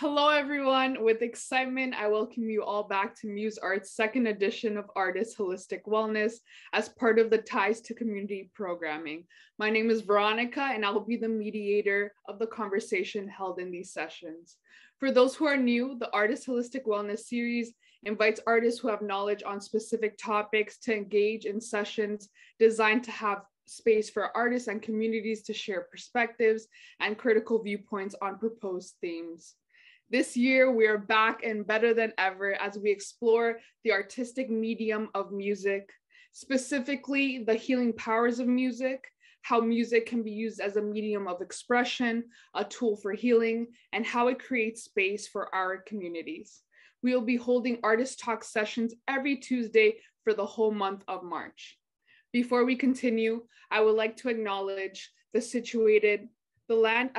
Hello, everyone. With excitement, I welcome you all back to Muse Art's second edition of Artist Holistic Wellness as part of the Ties to Community programming. My name is Veronica, and I will be the mediator of the conversation held in these sessions. For those who are new, the Artist Holistic Wellness series invites artists who have knowledge on specific topics to engage in sessions designed to have space for artists and communities to share perspectives and critical viewpoints on proposed themes. This year, we are back and better than ever as we explore the artistic medium of music, specifically the healing powers of music, how music can be used as a medium of expression, a tool for healing, and how it creates space for our communities. We will be holding artist talk sessions every Tuesday for the whole month of March. Before we continue, I would like to acknowledge the land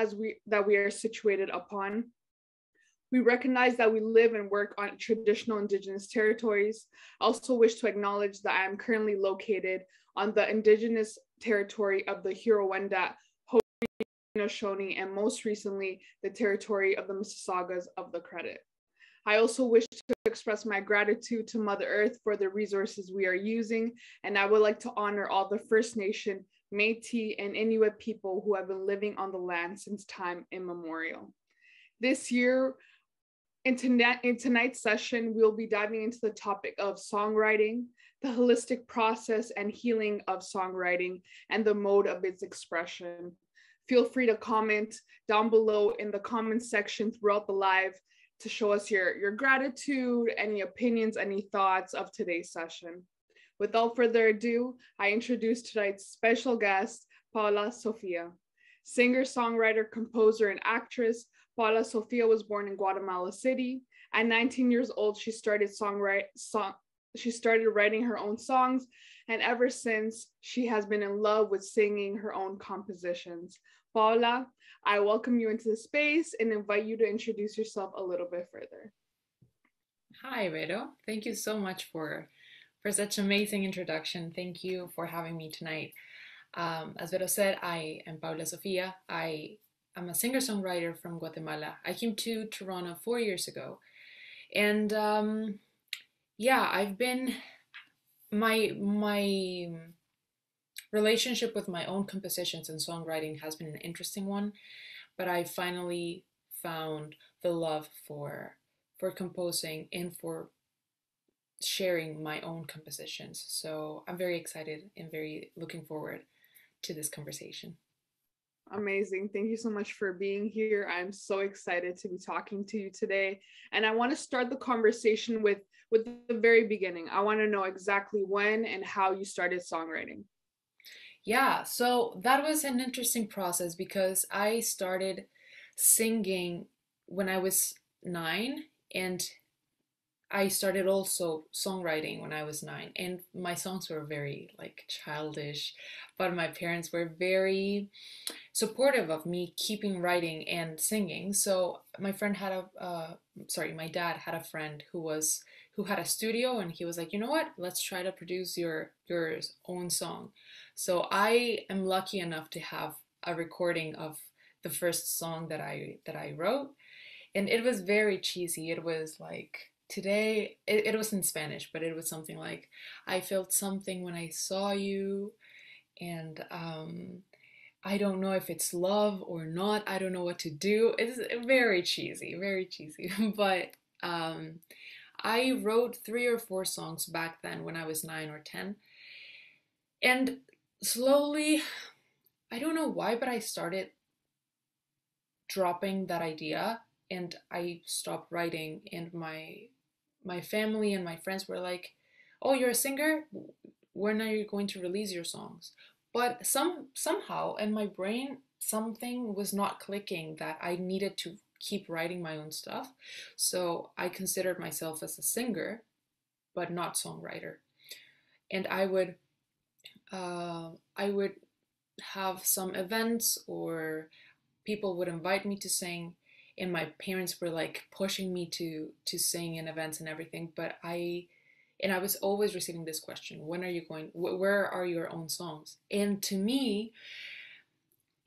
that we are situated upon. We recognize that we live and work on traditional Indigenous territories. I also wish to acknowledge that I am currently located on the Indigenous territory of the Huron-Wendat, Haudenosaunee, and most recently, the territory of the Mississaugas of the Credit. I also wish to express my gratitude to Mother Earth for the resources we are using, and I would like to honor all the First Nation, Métis, and Inuit people who have been living on the land since time immemorial. This year, in tonight's session, we'll be diving into the topic of songwriting, the holistic process and healing of songwriting, and the mode of its expression. Feel free to comment down below in the comments section throughout the live to show us your gratitude, any opinions, any thoughts of today's session. Without further ado, I introduce tonight's special guest, Paula Sofia. Singer, songwriter, composer, and actress, Paula Sofia was born in Guatemala City. At 19 years old, she started writing her own songs, and ever since, she has been in love with singing her own compositions. Paula, I welcome you into the space and invite you to introduce yourself a little bit further. Hi, Vero. Thank you so much for such an amazing introduction. Thank you for having me tonight. As Vero said, I am Paula Sofia. I'm a singer-songwriter from Guatemala. I came to Toronto 4 years ago. And I've been, my relationship with my own compositions and songwriting has been an interesting one, but I finally found the love for composing and for sharing my own compositions. So I'm very excited and very looking forward to this conversation. Amazing. Thank you so much for being here. I'm so excited to be talking to you today. And I want to start the conversation with the very beginning. I want to know exactly when and how you started songwriting. Yeah, so that was an interesting process because I started singing when I was 9, and I started also songwriting when I was 9, and my songs were very like childish, but my parents were very supportive of me keeping writing and singing. So my dad had a friend who had a studio, and he was like, you know what, let's try to produce your own song. So I am lucky enough to have a recording of the first song that I wrote, and it was very cheesy. It was like it was in Spanish, but it was something like, I felt something when I saw you, and I don't know if it's love or not. I don't know what to do. It's very cheesy, very cheesy. But I wrote 3 or 4 songs back then when I was 9 or 10. And slowly, I don't know why, but I started dropping that idea and I stopped writing. And my family and my friends were like, oh, you're a singer? When are you going to release your songs? But somehow in my brain, something was not clicking, that I needed to keep writing my own stuff. So I considered myself as a singer, but not songwriter. And I would have some events, or people would invite me to sing, and my parents were like pushing me to sing in events and everything. But I was always receiving this question: when are you going? Where are your own songs? And to me,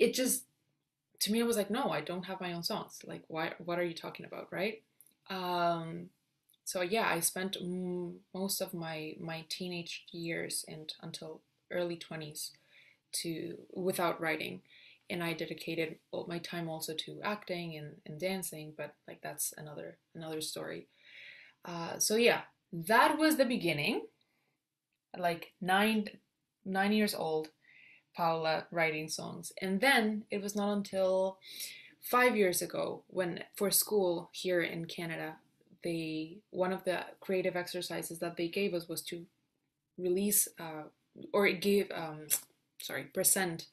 it just to me, I was like, no, I don't have my own songs. Like, why? What are you talking about, right? Um, so yeah, I spent most of my teenage years and until early 20s to without writing, and I dedicated all my time also to acting and dancing. But like that's another story. So yeah, that was the beginning. Like 9 years old, Paula writing songs, and then it was not until 5 years ago when for school here in Canada, they one of the creative exercises that they gave us was to release or it gave sorry present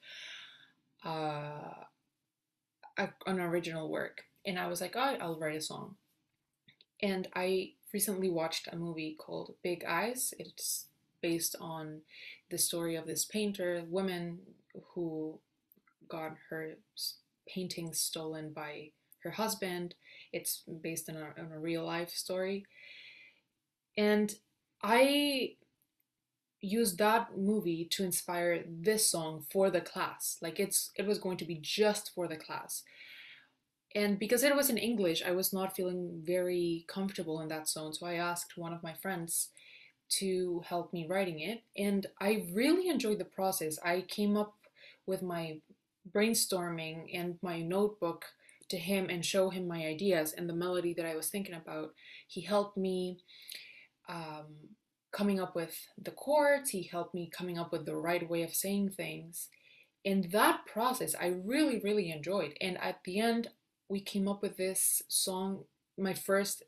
uh, an original work, and I was like, oh, I'll write a song. And I recently watched a movie called Big Eyes. It's based on the story of this painter woman who got her paintings stolen by her husband. It's based on a real life story. And I used that movie to inspire this song for the class. Like it was going to be just for the class. And because it was in English, I was not feeling very comfortable in that zone. So I asked one of my friends to help me writing it. And I really enjoyed the process. I came up with my brainstorming and my notebook to him and show him my ideas and the melody that I was thinking about. He helped me coming up with the chords, he helped me coming up with the right way of saying things. And that process I really, really enjoyed. And at the end, we came up with this song, my first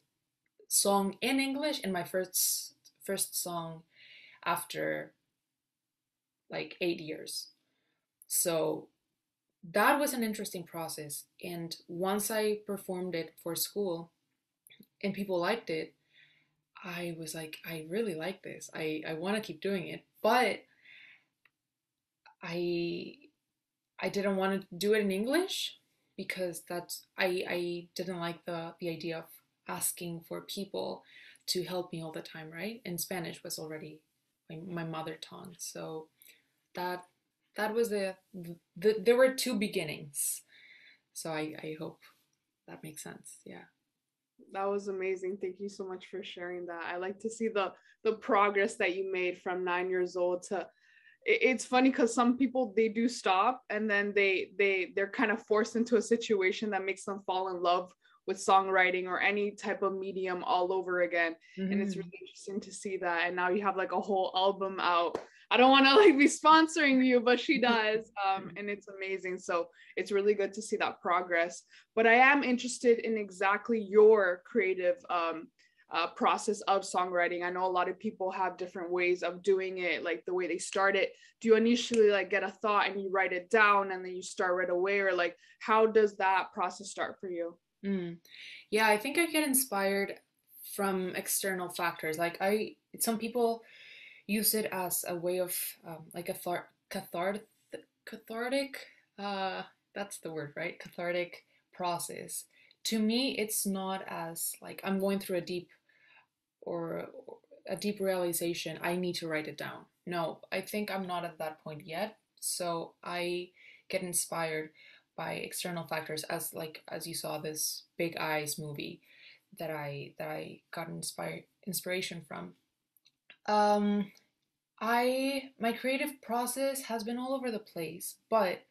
song in English and my first song after like 8 years. So that was an interesting process. And once I performed it for school and people liked it, I was like, I really like this. I want to keep doing it. But I I didn't want to do it in English because I didn't like the idea of asking for people to help me all the time, right? And Spanish was already my mother tongue. So that that was there were two beginnings. So I hope that makes sense. Yeah. That was amazing. Thank you so much for sharing that. I like to see the progress that you made from 9 years old to it's funny because some people they do stop and then they're kind of forced into a situation that makes them fall in love with songwriting or any type of medium all over again. And it's Mm-hmm. really interesting to see that. And now you have like a whole album out. I don't want to like be sponsoring you, but she does. And it's amazing. So it's really good to see that progress. But I am interested in exactly your creative process of songwriting. I know a lot of people have different ways of doing it, like the way they start it. Do you initially like get a thought and you write it down and then you start right away, or like how does that process start for you? Mm. Yeah, I think I get inspired from external factors. Like some people use it as a way of like a cathartic. Uh, that's the word, right? Cathartic process. To me, it's not as like I'm going through or a deep realization. I need to write it down. No, I think I'm not at that point yet. So I get inspired by external factors, as you saw this Big Eyes movie that I got inspiration from. Um, I my creative process has been all over the place, but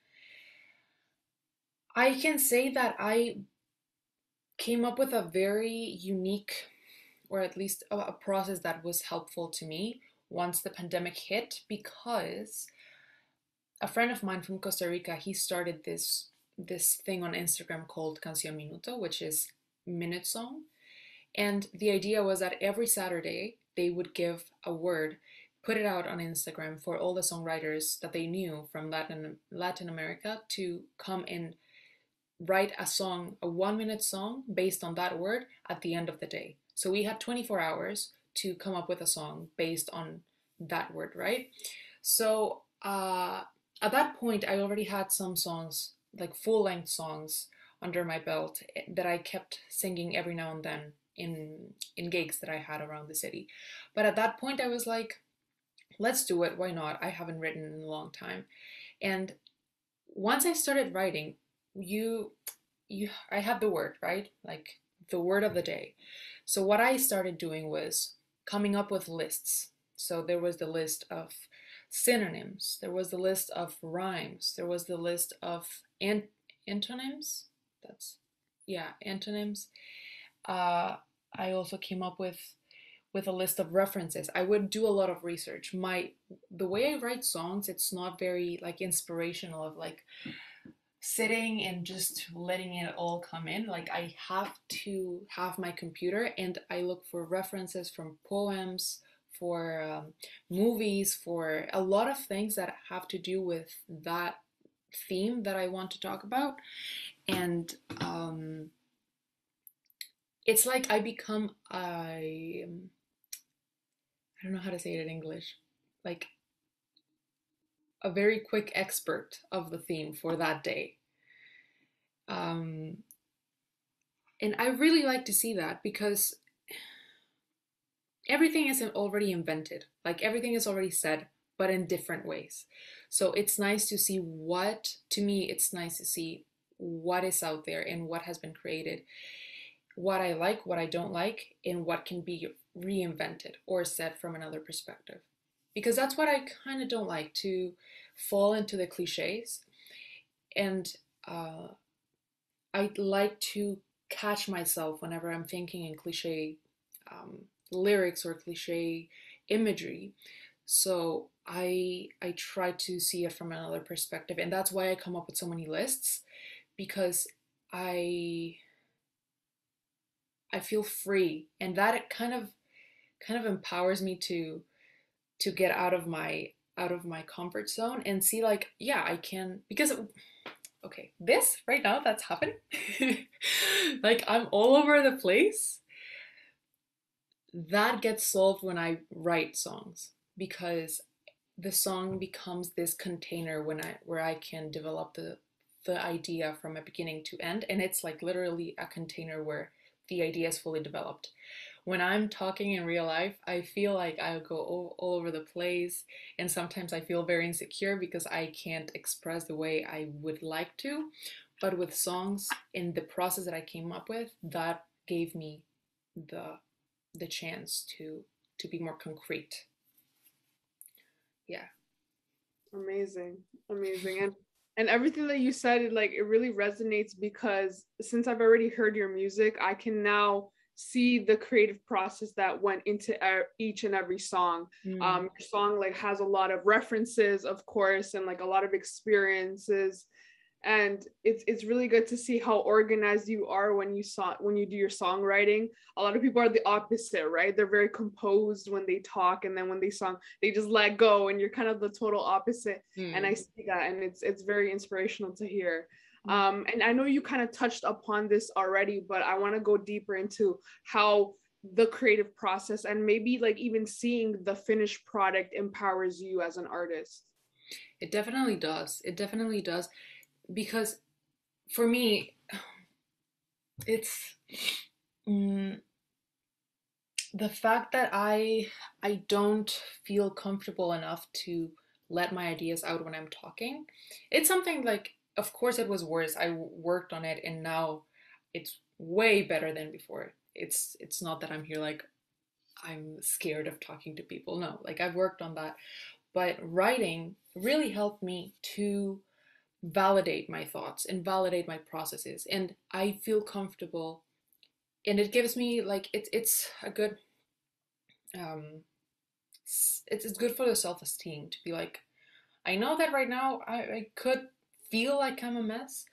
I can say that I came up with a very unique, or at least a process that was helpful to me once the pandemic hit, because a friend of mine from Costa Rica, he started this thing on Instagram called Canción Minuto, which is minute song. And the idea was that every Saturday they would give a word, put it out on Instagram for all the songwriters that they knew from Latin America to come and write a song, a 1 minute song based on that word at the end of the day. So we had 24 hours to come up with a song based on that word, right? So at that point, I already had some songs, like full length songs, under my belt that I kept singing every now and then in gigs that I had around the city. But at that point, I was like, let's do it. Why not? I haven't written in a long time. And once I started writing, you I had the word, right? Like the word of the day. So what I started doing was coming up with lists. So there was the list of synonyms, there was the list of rhymes, there was the list of antonyms. That's yeah, antonyms. Uh, I also came up with a list of references. I would do a lot of research. The way I write songs, it's not very like inspirational of like sitting and just letting it all come in. Like I have to have my computer and I look for references from poems, for movies, for a lot of things that have to do with that theme that I want to talk about. And it's like I become I don't know how to say it in English, like a very quick expert of the theme for that day. Um, and I really like to see that because everything isn't already invented. Like everything is already said, but in different ways. So it's nice to see to me, it's nice to see what is out there and what has been created, what I like, what I don't like, and what can be reinvented or said from another perspective. Because that's what I kind of don't like, to fall into the cliches. And uh, I like to catch myself whenever I'm thinking in cliche um, lyrics or cliche imagery. So I try to see it from another perspective, and that's why I come up with so many lists, because I I feel free, and that it kind of empowers me to get out of my comfort zone and see like, yeah, I can. Because okay, this right now that's happening, like I'm all over the place, that gets solved when I write songs, because the song becomes this container where I can develop the idea from a beginning to end, and it's like literally a container where the idea is fully developed. When I'm talking in real life, I feel like I go all over the place, and sometimes I feel very insecure because I can't express the way I would like to. But with songs, in the process that I came up with, that gave me the the chance to be more concrete. Yeah. Amazing, amazing. And everything that you said, it really resonates because since I've already heard your music, I can now see the creative process that went into each and every song. Mm. Your song like has a lot of references, of course, and like a lot of experiences, and it's really good to see how organized you are when you do your songwriting. A lot of people are the opposite, right? They're very composed when they talk, and then when they song they just let go, and you're kind of the total opposite. And I Mm. see that, and it's very inspirational to hear. And I know you kind of touched upon this already, but I want to go deeper into how the creative process and maybe like even seeing the finished product empowers you as an artist. It definitely does. It definitely does. Because for me, it's mm, the fact that I don't feel comfortable enough to let my ideas out when I'm talking. It's something like, of course, it was worse. I worked on it, and now it's way better than before. It's not that I'm here like I'm scared of talking to people. No, like I've worked on that. But writing really helped me to validate my thoughts and validate my processes, and I feel comfortable, and it gives me like it's a good um it's good for the self-esteem to be like, I know that right now I could feel like I'm a mess,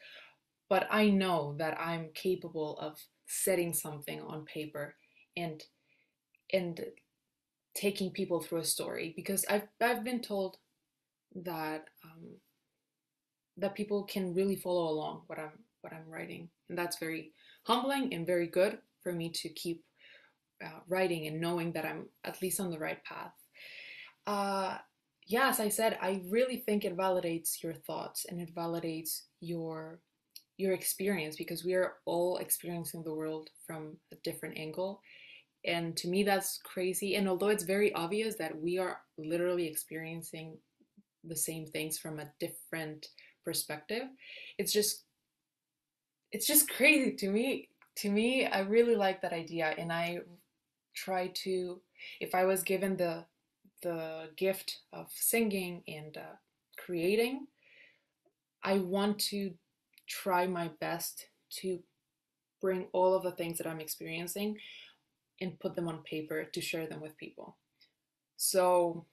but I know that I'm capable of setting something on paper and and taking people through a story, because I've been told that that people can really follow along what I'm writing, and that's very humbling and very good for me to keep writing and knowing that I'm at least on the right path. Uh, yeah, as I said, I really think it validates your thoughts and it validates your experience, because we are all experiencing the world from a different angle. And to me, that's crazy. And although it's very obvious that we are literally experiencing the same things from a different perspective, it's just it's just crazy to me. To me, I really like that idea, and I try to, if I was given the gift of singing and creating, I want to try my best to bring all of the things that I'm experiencing and put them on paper to share them with people. So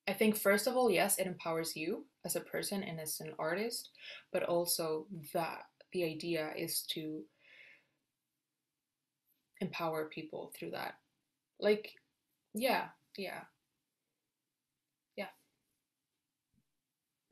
I think first of all, yes, it empowers you as a person and as an artist, but also that the idea is to empower people through that. Like, yeah, yeah, yeah.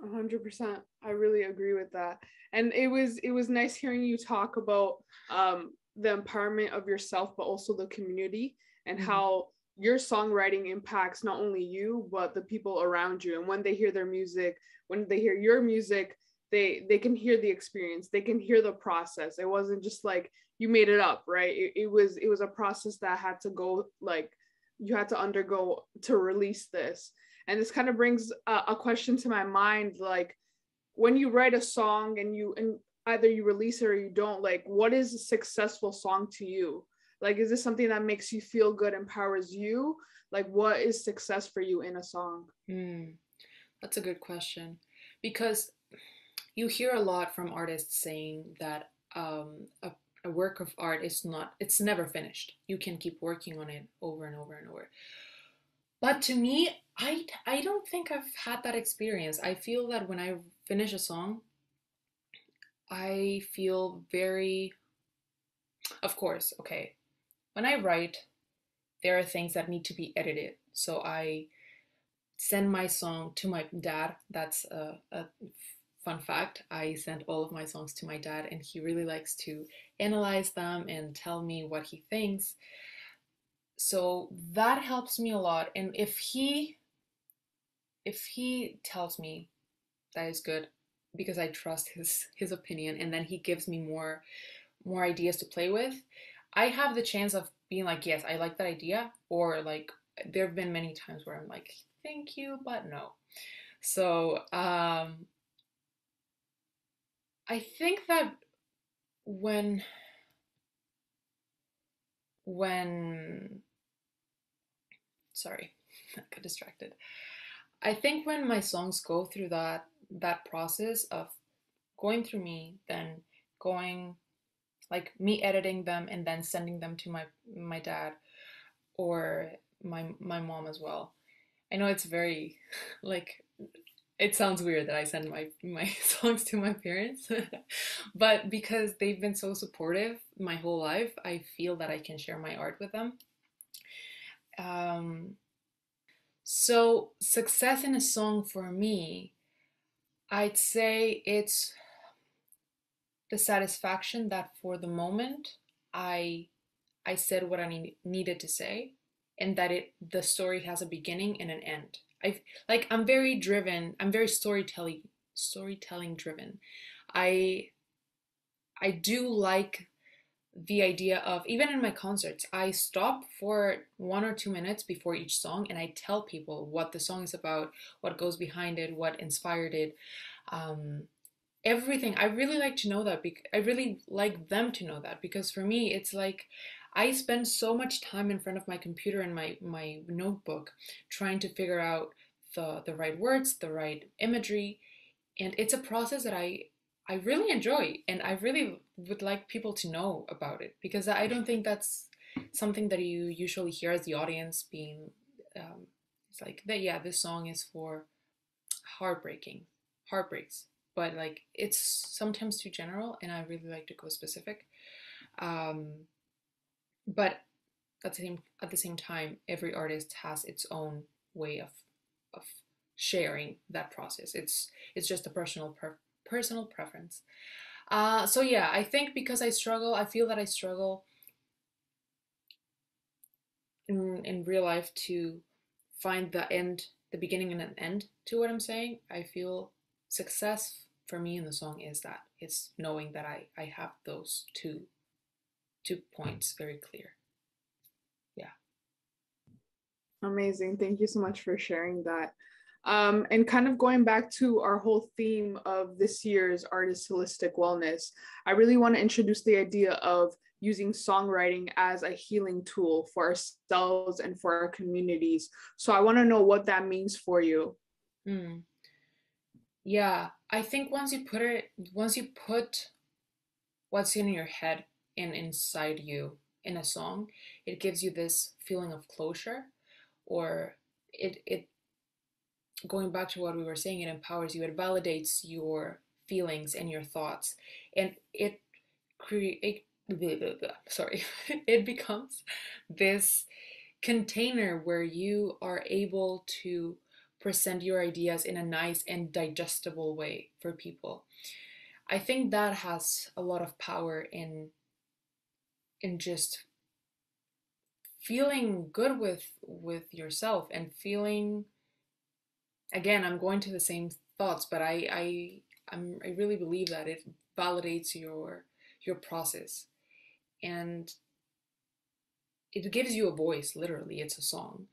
100%. I really agree with that. And it was nice hearing you talk about the empowerment of yourself, but also the community, and Mm-hmm. how your songwriting impacts not only you but the people around you. And when they hear their music, when they hear your music, they can hear the experience. They can hear the process. It wasn't just like you made it up, right? It was a process that had to go, like, you had to undergo to release this. And this kind of brings a question to my mind, like, when you write a song and either you release it or you don't, like, what is a successful song to you? Like, is this something that makes you feel good, empowers you? Like, what is success for you in a song? Mm, that's a good question because you hear a lot from artists saying that a work of art is not, it's never finished. You can keep working on it over and over and over. But to me, I don't think I've had that experience. I feel that when I finish a song, I feel very, of course, okay. When I write, there are things that need to be edited. So I send my song to my dad. That's a fun fact. I send all of my songs to my dad, and he really likes to analyze them and tell me what he thinks. So that helps me a lot. And if he tells me that is good, because I trust his opinion, and then he gives me more ideas to play with, I have the chance of being like, yes, I like that idea, or like there have been many times where I'm like, thank you, but no. So I think that when when sorry, I got distracted. I think when my songs go through that process of going through me, then going, like me editing them and then sending them to my dad or my mom as well. I know it's very like, it sounds weird that I send my songs to my parents, but because they've been so supportive my whole life, I feel that I can share my art with them. Um, so success in a song for me, I'd say it's the satisfaction that for the moment I I said what I needed to say, and that the story has a beginning and an end. I'm very driven. I'm very storytelling driven. I I do like the idea of, even in my concerts, I stop for 1 or 2 minutes before each song and I tell people what the song is about, what goes behind it, what inspired it. Um, Everything. I really like to know that. I really like them to know that, because for me it's like I spend so much time in front of my computer and my notebook trying to figure out the right words, the right imagery, and it's a process that I really enjoy, and I really would like people to know about it, because I don't think that's something that you usually hear as the audience being it's like that, yeah, this song is for heartbreaks, but like it's sometimes too general and I really like to go specific. um but at the same time, every artist has its own way of sharing that process. It's just a personal preference. So yeah, I think because I feel that I struggle in real life to find the beginning and an end to what I'm saying. I feel success for me in the song is that it's knowing that I have those two points very clear. Yeah. Amazing. Thank you so much for sharing that. And kind of going back to our whole theme of this year's Artist Holistic Wellness, I really want to introduce the idea of using songwriting as a healing tool for ourselves and for our communities. So I want to know what that means for you. Mm. Yeah, I think once you put what's in your head and inside you in a song, it gives you this feeling of closure, or it going back to what we were saying, it empowers you, it validates your feelings and your thoughts, and it create sorry, it becomes this container where you are able to present your ideas in a nice and digestible way for people. I think that has a lot of power in just feeling good with yourself and feeling, again, I'm going to the same thoughts, but I really believe that it validates your process, and it gives you a voice. Literally, it's a song.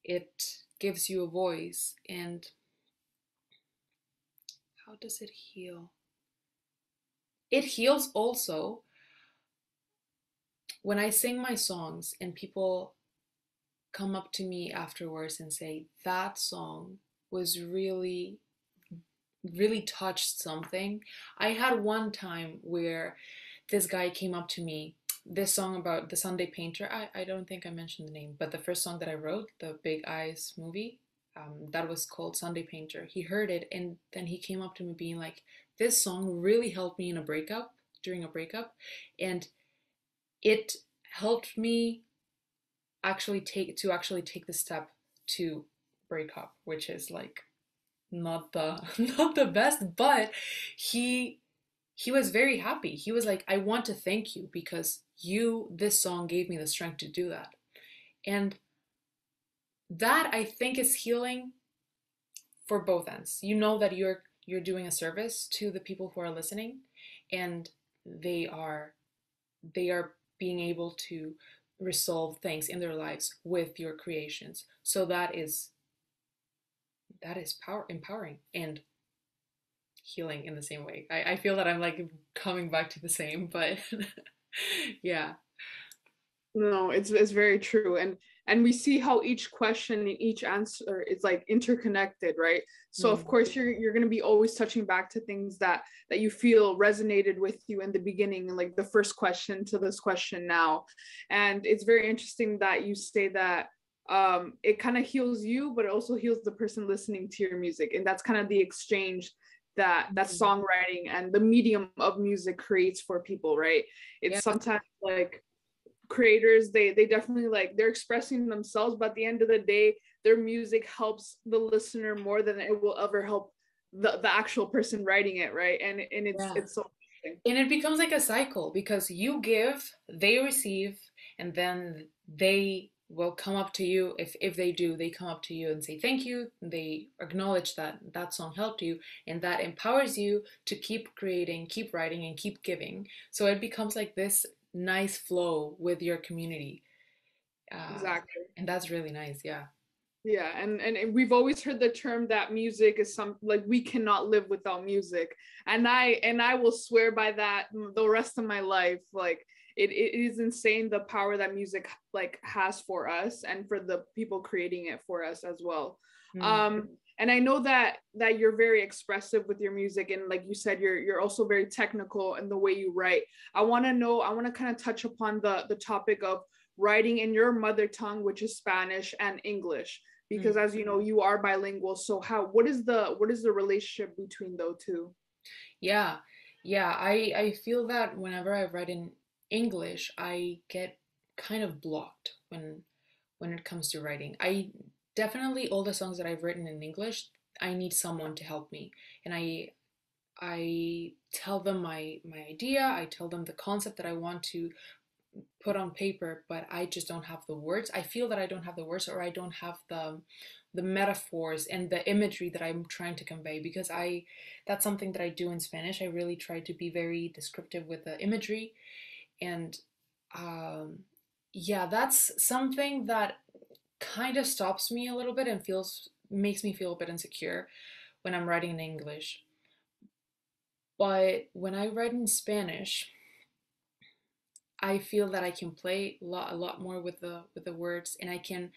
It gives you a voice. And how does it heal? It heals also when I sing my songs and people come up to me afterwards and say that song was really touched something. I had one time where this guy came up to me, this song about the Sunday Painter. I don't think I mentioned the name, but the first song that I wrote, the Big Eyes movie, that was called Sunday Painter. He heard it and then he came up to me being like, this song really helped me in a breakup, during a breakup, and it helped me actually take the step to break up, which is like not the not the best, but he he was very happy. He was like, I want to thank you because this song gave me the strength to do that. And that, I think, is healing for both ends. You know that you're doing a service to the people who are listening, and they are being able to resolve things in their lives with your creations. So that is power empowering and healing in the same way. I feel that I'm like coming back to the same, but yeah. No, it's very true. And we see how each question and each answer is like interconnected, right? So of Mm, course you're going to be always touching back to things that you feel resonated with you in the beginning, and like the first question to this question now. And it's very interesting that you say that it kind of heals you, but it also heals the person listening to your music. And that's kind of the exchange that mm, songwriting and the medium of music creates for people, right? It's yeah, sometimes like creators, they definitely like they're expressing themselves, but at the end of the day their music helps the listener more than it will ever help the actual person writing it, right? And yeah. it's so interesting. And it becomes like a cycle because you give, they receive, and then they will come up to you. If they do, they come up to you and say thank you. They acknowledge that that song helped you, and that empowers you to keep creating, keep writing, and keep giving. So it becomes like this nice flow with your community, uh, Exactly. and that's really nice. Yeah. Yeah, and we've always heard the term that music is some like we cannot live without music, and I will swear by that the rest of my life. Like it is insane the power that music like has for us and for the people creating it for us as well. Mm. And I know that you're very expressive with your music, and like you said, you're also very technical in the way you write. I want to know, I want to kind of touch upon the topic of writing in your mother tongue, which is Spanish and English, because Mm. as you know you are bilingual. So how what is the relationship between those two? Yeah, yeah. I feel that whenever I write in English, I get kind of blocked when it comes to writing. I definitely, all the songs that I've written in English, I need someone to help me, and I tell them my idea. I tell them the concept that I want to put on paper, but I just don't have the words. I feel that I don't have the words, or I don't have the metaphors and the imagery that I'm trying to convey, because I that's something that I do in Spanish. I really try to be very descriptive with the imagery, and um yeah, that's something that kind of stops me a little bit and feels makes me feel a bit insecure when I'm writing in English. But when I write in Spanish, I feel that I can play a lot more with the words, and I can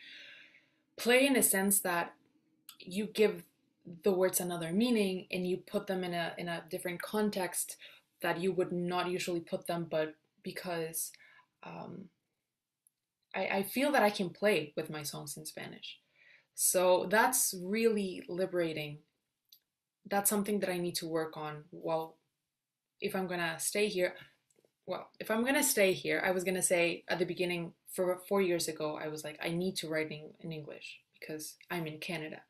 play in a sense that you give the words another meaning and you put them in a different context that you would not usually put them, but because um, I feel that I can play with my songs in Spanish. So that's really liberating. That's something that I need to work on. Well, if I'm gonna stay here, if I'm gonna stay here, I was gonna say at the beginning, for 4 years ago, I was like, I need to write in English because I'm in Canada.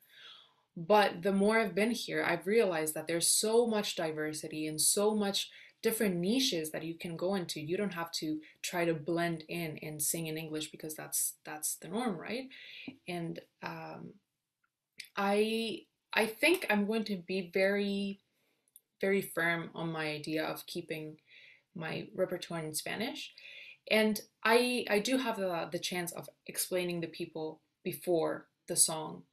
But the more I've been here, I've realized that there's so much diversity and so much different niches that you can go into. You don't have to try to blend in and sing in English because that's the norm, right? And I think I'm going to be very firm on my idea of keeping my repertoire in Spanish. And I do have the chance of explaining the people before the song,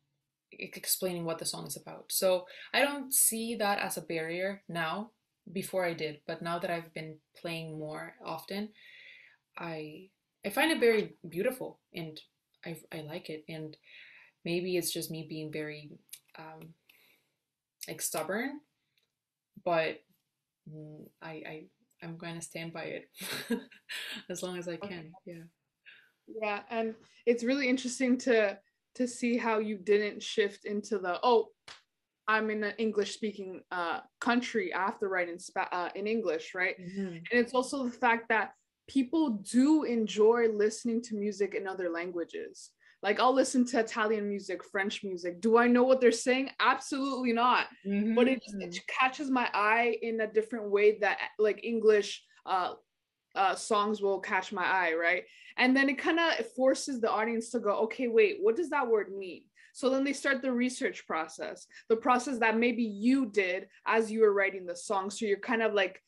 explaining what the song is about. So I don't see that as a barrier now. Before I did, but now that I've been playing more often, I I find it very beautiful, and I like it. And maybe it's just me being very like stubborn, but I'm going to stand by it as long as I can. Yeah. Yeah, and it's really interesting to see how you didn't shift into the, oh, I'm in an English speaking country after writing in English, right? Mm-hmm. And it's also the fact that people do enjoy listening to music in other languages. Like I'll listen to Italian music, French music. Do I know what they're saying? Absolutely not. But Mm-hmm. it catches my eye in a different way that like English songs will catch my eye, right? And then it kind of forces the audience to go, okay, wait, what does that word mean? So then they start the research process, the process that maybe you did as you were writing the song. So you're kind of like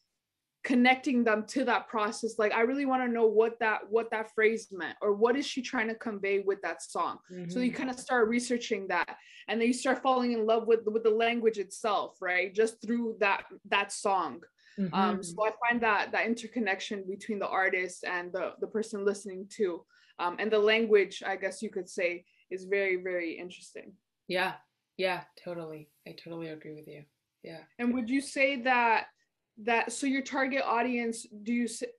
connecting them to that process. Like, I really want to know what that phrase meant, or what is she trying to convey with that song. So you Mm-hmm. kind of start researching that, and then you start falling in love with the language itself, right? Just through that song. Mm-hmm. So I find that interconnection between the artist and the person listening to, and the language, I guess you could say, is very, very interesting. Yeah. Yeah, totally. I totally agree with you. Yeah. And would you say that so your target audience,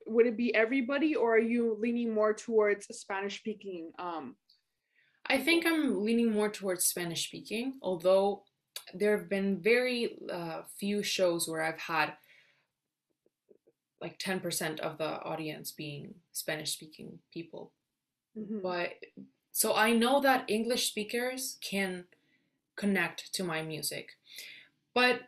would it be everybody, or are you leaning more towards Spanish speaking I think people? I'm leaning more towards Spanish speaking, although there have been very few shows where I've had like 10% of the audience being Spanish speaking people. Mm-hmm. But so I know that English speakers can connect to my music. But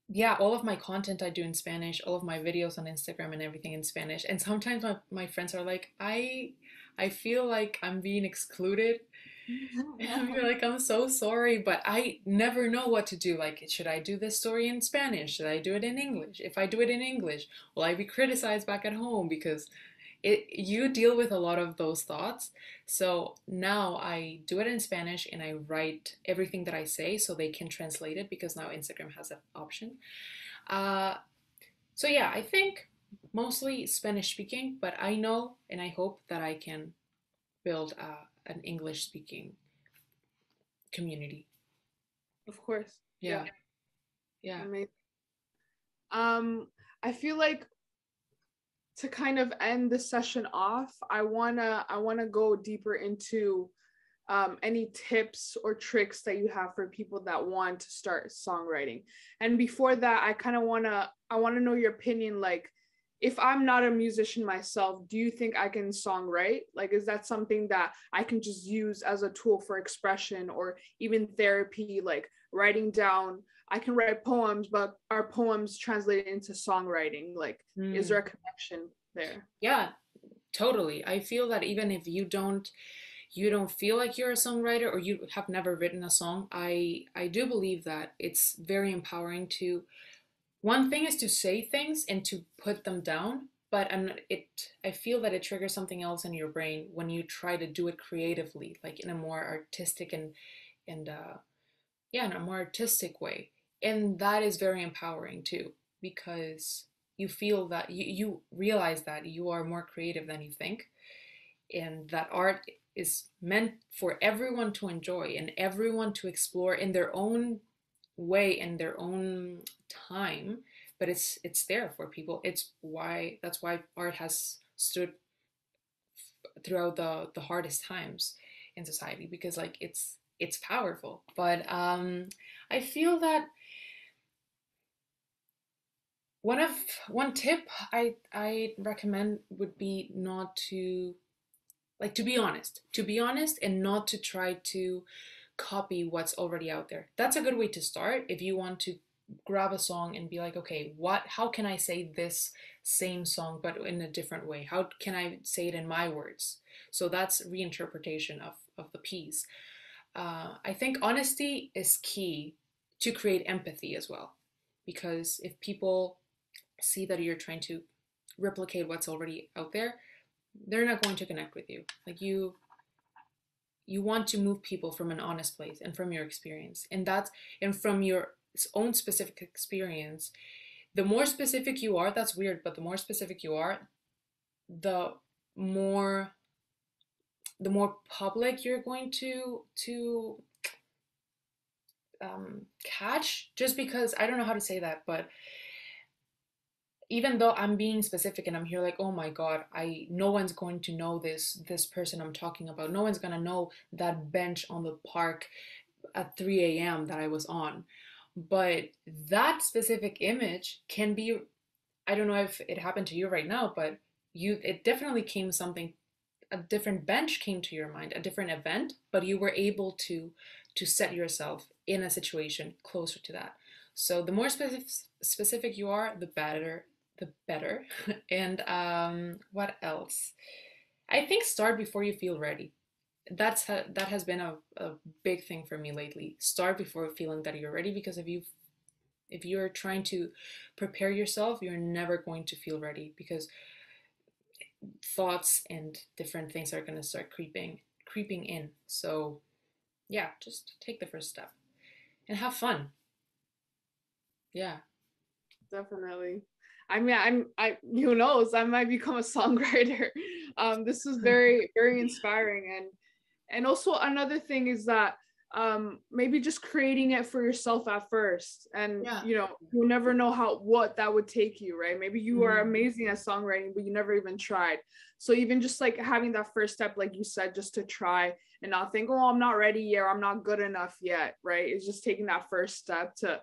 yeah, all of my content I do in Spanish, all of my videos on Instagram and everything in Spanish. And sometimes my friends are like, I feel like I'm being excluded. And I'm like, I'm so sorry, but I never know what to do. Like, should I do this story in Spanish? Should I do it in English? If I do it in English, will I be criticized back at home? Because you deal with a lot of those thoughts. So now I do it in Spanish and I write everything that I say so they can translate it because now Instagram has that option. Uh, so yeah, I think mostly Spanish speaking, but I know and I hope that I can build an English speaking community. Of course. Yeah. Yeah, yeah. Amazing. Um, I feel like to kind of end this session off, I wanna go deeper into any tips or tricks that you have for people that want to start songwriting. And before that, I wanna know your opinion. Like, if I'm not a musician myself, do you think I can songwrite? Like, is that something that I can just use as a tool for expression or even therapy? Like writing down, I can write poems, but are poems translated into songwriting? Like, is there Mm. a connection there? Yeah, totally. I feel that even if you don't feel like you're a songwriter or you have never written a song, I do believe that it's very empowering to one thing is to say things and to put them down, but I feel that it triggers something else in your brain when you try to do it creatively, like in a more artistic and yeah, in a more artistic way. And that is very empowering too, because you feel that you realize that you are more creative than you think, and that art is meant for everyone to enjoy and everyone to explore in their own way, in their own time. But it's there for people. That's why art has stood throughout the hardest times in society, because like it's powerful. But I feel that one of one tip I recommend would be not to, like, to be honest and not to try to copy what's already out there. That's a good way to start if you want to grab a song and be like, okay, how can I say this same song but in a different way? How can I say it in my words? So that's reinterpretation of the piece. I think honesty is key to create empathy as well, because if people see that you're trying to replicate what's already out there, they're not going to connect with you. Like you want to move people from an honest place and from your experience, and from your own specific experience. The more specific you are, that's weird, but the more specific you are, the more the more public you're going to catch. Just because I don't know how to say that, but even though I'm being specific and I'm here like, oh my God, no one's going to know this person I'm talking about. No one's gonna know that bench on the park at 3 a.m. that I was on. But that specific image can be, I don't know if it happened to you right now, but it definitely came something, a different bench came to your mind, a different event, but you were able to set yourself in a situation closer to that. So the more specific you are, the better. And what else? I think start before you feel ready. That has been a big thing for me lately. Start before feeling that you're ready, because if you're trying to prepare yourself, you're never going to feel ready, because thoughts and different things are going to start creeping in. So yeah, just take the first step and have fun. Yeah. Definitely. I mean, who knows, I might become a songwriter. This was very, very inspiring. And also another thing is that maybe just creating it for yourself at first. And Yeah. you never know what that would take you, right? Maybe you are Mhm. amazing at songwriting, but you never even tried. So even just like having that first step, like you said, just to try and not think, oh, I'm not ready yet, or I'm not good enough yet, right? It's just taking that first step to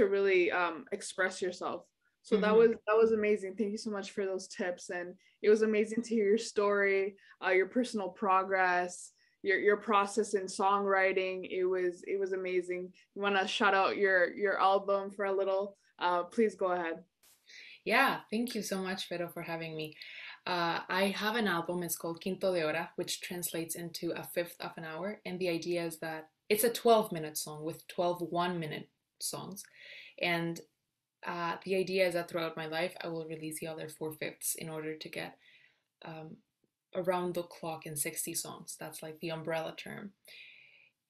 really express yourself. So Mhm. that was amazing. Thank you so much for those tips, and it was amazing to hear your story, your personal progress, your process in songwriting. It was amazing. You want to shout out your album for a little? Please go ahead. Yeah, thank you so much, Vero, for having me. I have an album, it's called Quinto de Hora, which translates into a fifth of an hour. And the idea is that it's a 12-minute song with 12 1-minute songs. And the idea is that throughout my life, I will release the other four fifths in order to get um, around the clock in 60 songs. That's like the umbrella term.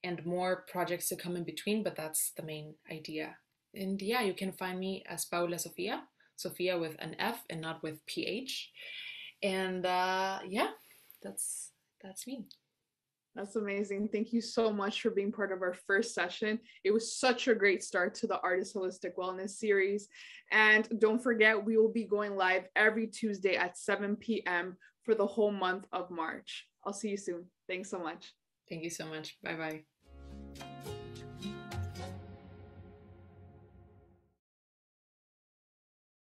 And more projects to come in between, but that's the main idea. And yeah, you can find me as Paula Sofia, Sofia with an F and not with PH. And yeah, that's me. That's amazing. Thank you so much for being part of our first session. It was such a great start to the Artist Holistic Wellness series. And don't forget, we will be going live every Tuesday at 7 p.m. for the whole month of March. I'll see you soon. Thanks so much. Thank you so much. Bye bye.